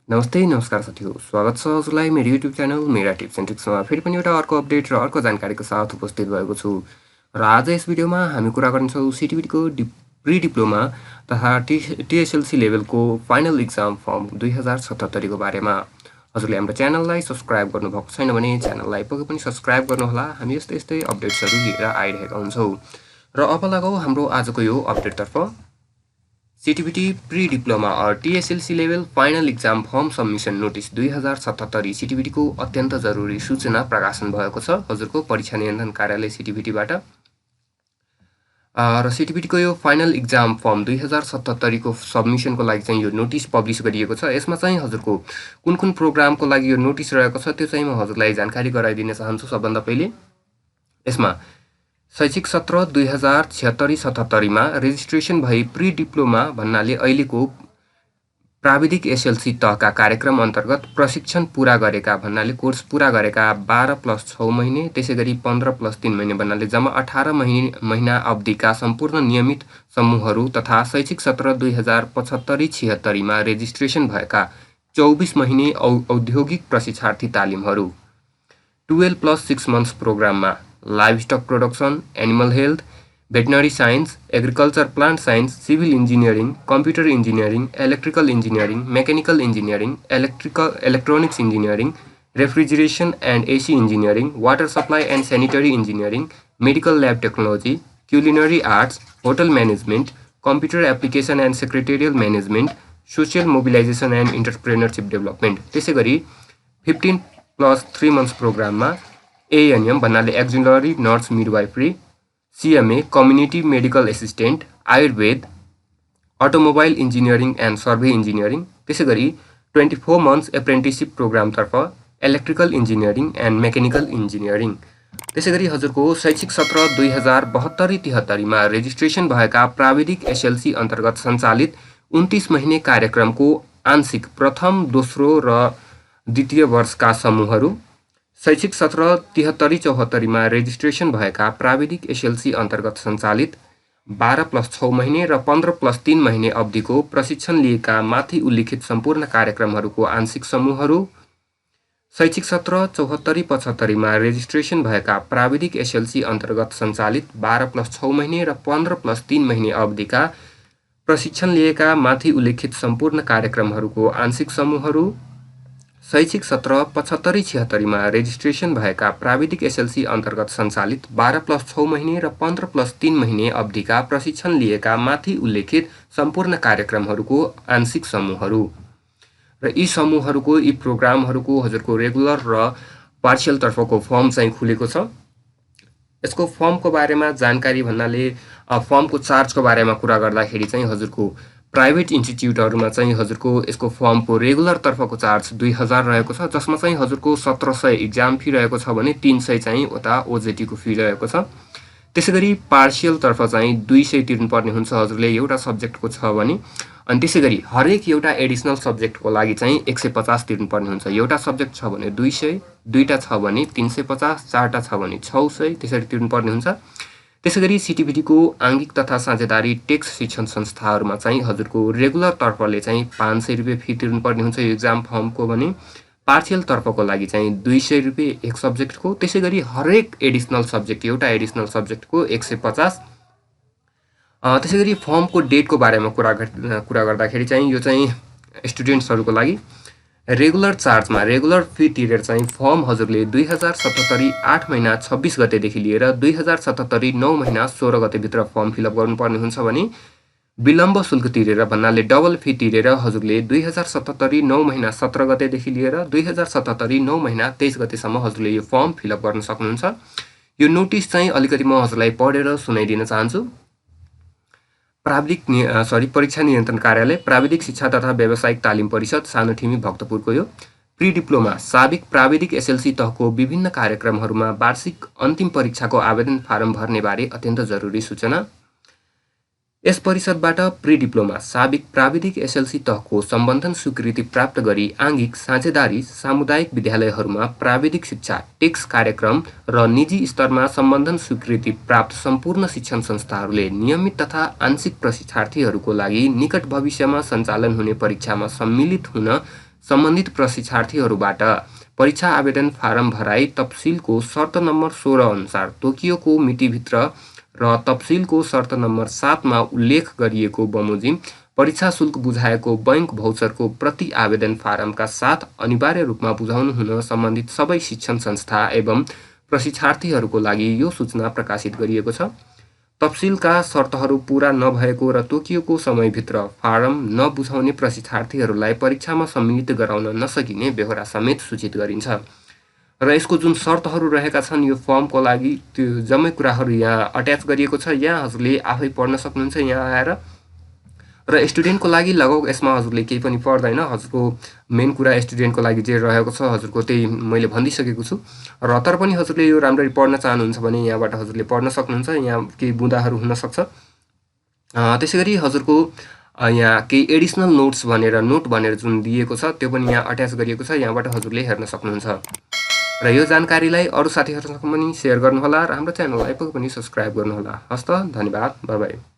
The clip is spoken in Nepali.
नमस्ते नमस्कार साथीहरु स्वागत छ हजुरलाई मेरो युट्युब च्यानल मेरा टिप्स एन्ड ट्रिक्समा फेरि पनि एउटा अर्को अपडेट र अर्को जानकारीको साथ उपस्थित भएको छु र आज यस भिडियोमा हामी कुरा गर्नेछौँ CTEVT को प्री डिप्लोमा तथा TSLC लेभलको फाइनल एक्जाम फर्म 2077 को बारेमा। हजुरले हाम्रो च्यानललाई सब्स्क्राइब गर्नुभएको छैन भने च्यानललाई पक्कै पनि सब्स्क्राइब गर्नुहोला। हामी यस्तै अपडेट्सहरु लिएर आइरहेका हुन्छौँ र अब लगाऊ हाम्रो आजको यो अपडेटतर्फ। CTEVT Pre-Diploma और TSLC level final exam form submission notice 2077 CTEVT को अत्यन्त जरुरी सूचना प्रकाशन भएको छ हजुरको परीक्षा नियन्त्रण कार्यालय CTEVT बाट। र CTEVT को यो फाइनल एक्जाम फर्म 2077 को सबमिसन को लागि चाहिँ यो नोटिस पब्लिश गरिएको छ। यसमा चाहिँ हजुरको कुन प्रोग्रामको लागि यो नोटिस रहेको छ त्यो चाहिँ म हजुरलाई जानकारी गराइदिन चाहन्छु। सबभन्दा पहिले यसमा शैक्षिक सत्र 2076-77 मा रेजिस्ट्रेसन भई प्री डिप्लोमा भन्नाले अहिलेको प्राविधिक SLC तहका कार्यक्रम अन्तर्गत प्रशिक्षण पूरा गरेका भन्नाले कोर्स पूरा गरेका 12+6 महिने त्यसैगरी 15+3 महिने भन्नाले जम्मा 18 महिना अवधिका सम्पूर्ण नियमित समूहहरू तथा शैक्षिक सत्र 2075-76 मा रेजिस्ट्रेसन भएका 24 महिने औद्योगिक प्रशिक्षार्थी तालिमहरू 12+6 मन्थ्स प्रोग्राममा livestock production, animal health, veterinary science, agriculture, plant science, civil engineering, computer engineering, electrical engineering, mechanical engineering, electronics engineering, refrigeration and AC engineering, water supply and sanitary engineering, medical lab technology, culinary arts, hotel management, computer application and secretarial management, social mobilization and entrepreneurship development। त्यसैगरी 15+3 months प्रोग्राममा ANM भन्नाले auxiliary nurse midwifery, CMA community medical assistant, Ayurveda, automobile engineering and survey engineering, त्यसैगरी 24 मन्थ्स एप्रेन्टिसशिप प्रोग्रामतर्फ electrical engineering and mechanical engineering. त्यसैगरी हजुरको शैक्षिक सत्र 2072-73 मा रेजिस्ट्रेसन भएका प्राविधिक SLC अन्तर्गत सञ्चालित 29 महिने कार्यक्रमको आंशिक प्रथम दोस्रो र द्वितीय वर्षका समूहहरू, शैक्षिक सत्र 73-74 मा रेजिस्ट्रेसन भएका प्राविधिक SLC अन्तर्गत सञ्चालित 12+6 महिने र 15+3 महिने अवधिको प्रशिक्षण लिएका माथि उल्लिखित सम्पूर्ण कार्यक्रमहरूको आंशिक समूहहरू, शैक्षिक सत्र 74-75 मा रेजिस्ट्रेसन भएका प्राविधिक SLC अन्तर्गत सञ्चालित 12+6 महिने र 15+3 महिने अवधिका प्रशिक्षण लिएका माथि उल्लिखित सम्पूर्ण कार्यक्रमहरूको आंशिक समूहहरू, शैक्षिक सत्र 75-76 मा रेजिस्ट्रेसन भएका प्राविधिक SLC अन्तर्गत सञ्चालित 12+6 महिने र 15+3 महिने अवधिका प्रशिक्षण लिएका माथि उल्लेखित सम्पूर्ण कार्यक्रमहरूको आंशिक समूहहरू र यी समूहहरूको यी प्रोग्रामहरूको हजुरको रेगुलर र पार्शियल तर्फको फर्म चाहिँ खुलेको छ। यसको फर्मको बारेमा जानकारी भन्नाले फर्मको चार्जको बारेमा कुरा गर्दाखेरि चाहिँ हजुरको प्राइभेट इन्स्टिट्युटहरुमा चाहिँ हजुरको यसको फर्मको रेगुलर तर्फको चार्ज 2000 रहेको छ, जसमा चाहिँ हजुरको 1700 एक्जाम फी रहेको छ भने 300 चाहिँ उता OJT को फी रहेको छ। त्यसैगरी पार्शियल तर्फ चाहिँ 200 तिर्नुपर्ने हुन्छ हजुरले एउटा सब्जेक्टको छ भने, अनि त्यसैगरी हरेक एउटा एडिशनल सब्जेक्टको लागि चाहिँ 150 तिर्नुपर्ने हुन्छ। एउटा सब्जेक्ट छ भने 200, दुईटा छ भने 350, चारटा छ भने 600 त्यसरी तिर्नुपर्ने हुन्छ। त्यसैगरी CTEVT को आंगिक तथा साझेदारी टेक्स शिक्षण संस्थाहरुमा चाहिँ हजुरको रेगुलर तर्फले चाहिँ 500 रुपैयाँ फी तिर्नुपर्ने हुन्छ एक्जाम फर्मको भने, पार्शियल तर्फको लागि चाहिँ 200 रुपैयाँ एक सब्जेक्टको, त्यसैगरी हरेक एडिशनल सब्जेक्ट एउटा एडिशनल सब्जेक्टको 150। त्यसैगरी फर्मको डेटको बारेमा कुरा गर्दाखेरि चाहिँ यो चाहिँ स्टुडेन्ट्सहरुको लागि रेगुलर चार्जमा रेगुलर फी तिरेर चाहिँ फर्म हजुरले 2077 8 महिना 26 गतेदेखि लिएर 2077 9 महिना 16 गते भित्र फर्म फिलअप गर्नुपर्ने हुन्छ भने, विलम्ब शुल्क तिरेर भन्नाले डबल फी तिरेर हजुरले 2077 9 महिना 17 गतेदेखि लिएर 2077 9 महिना 23 गतेसम्म हजुरले यो फर्म फिलअप गर्न सक्नुहुन्छ। यो नोटिस चाहिँ अलिकति म हजुरलाई पढेर सुनाइदिन चाहन्छु। परीक्षा नियन्त्रण कार्यालय, प्राविधिक शिक्षा तथा व्यावसायिक तालिम परिषद, सानोठिमी भक्तपुरको यो प्री डिप्लोमा साबिक प्राविधिक SLC तहको विभिन्न कार्यक्रमहरूमा वार्षिक अन्तिम परीक्षाको आवेदन फारम भर्ने बारे अत्यन्त जरुरी सूचना। यस परिषदबाट प्री डिप्लोमा साबिक प्राविधिक SLC तहको सम्बन्धन स्वीकृति प्राप्त गरी आंगिक साझेदारी सामुदायिक विद्यालयहरूमा प्राविधिक शिक्षा टेक्स कार्यक्रम र निजी स्तरमा सम्बन्धन स्वीकृति प्राप्त सम्पूर्ण शिक्षण संस्थाहरूले नियमित तथा आंशिक प्रशिक्षार्थीहरूको लागि निकट भविष्यमा सञ्चालन हुने परीक्षामा सम्मिलित हुन सम्बन्धित प्रशिक्षार्थीहरूबाट परीक्षा आवेदन फारम भराई तपसिलको शर्त नम्बर 16 अनुसार तोकिएको मितिभित्र र तपसिलको शर्त नम्बर 7 मा उल्लेख गरिएको बमोजिम परीक्षा शुल्क बुझाएको बैंक भौचरको प्रति आवेदन फारमका साथ अनिवार्य रूपमा बुझाउनु हुन सम्बन्धित सबै शिक्षण संस्था एवं प्रशिक्षार्थीहरूको लागि यो सूचना प्रकाशित गरिएको छ। तपसिलका शर्तहरू पूरा नभएको र तोकिएको समयभित्र फारम नबुझाउने प्रशिक्षार्थीहरूलाई परीक्षामा सम्मिलित गराउन नसकिने बेहोरा समेत सूचित गरिन्छ। र यसको जुन शर्तहरू रहेका छन् यो फर्मको लागि त्यो जम्मै कुराहरू यहाँ अट्याच गरिएको छ। यहाँ हजुरले आफै पढ्न सक्नुहुन्छ यहाँ आएर। र स्टुडेन्टको लागि लगभग यसमा हजुरले केही पनि पर्दैन। हजुरको मेन कुरा स्टुडेन्टको लागि जे रहेको छ हजुरको त्यही मैले भनिदिइसकेको छु। र तर पनि हजुरले यो राम्ररी पढ्न चाहनुहुन्छ भने यहाँबाट हजुरले पढ्न सक्नुहुन्छ। यहाँ केही बुँदाहरू हुनसक्छ। त्यसैगरी हजुरको यहाँ केही एडिसनल नोट्स भनेर नोट भनेर जुन दिएको छ त्यो पनि यहाँ अट्याच गरिएको छ। यहाँबाट हजुरले हेर्न सक्नुहुन्छ। र यो जानकारीलाई अरू साथीहरूसँग पनि सेयर गर्नुहोला र हाम्रो च्यानललाई पनि सब्स्क्राइब गर्नुहोला। हस्त धन्यवाद। Bye bye.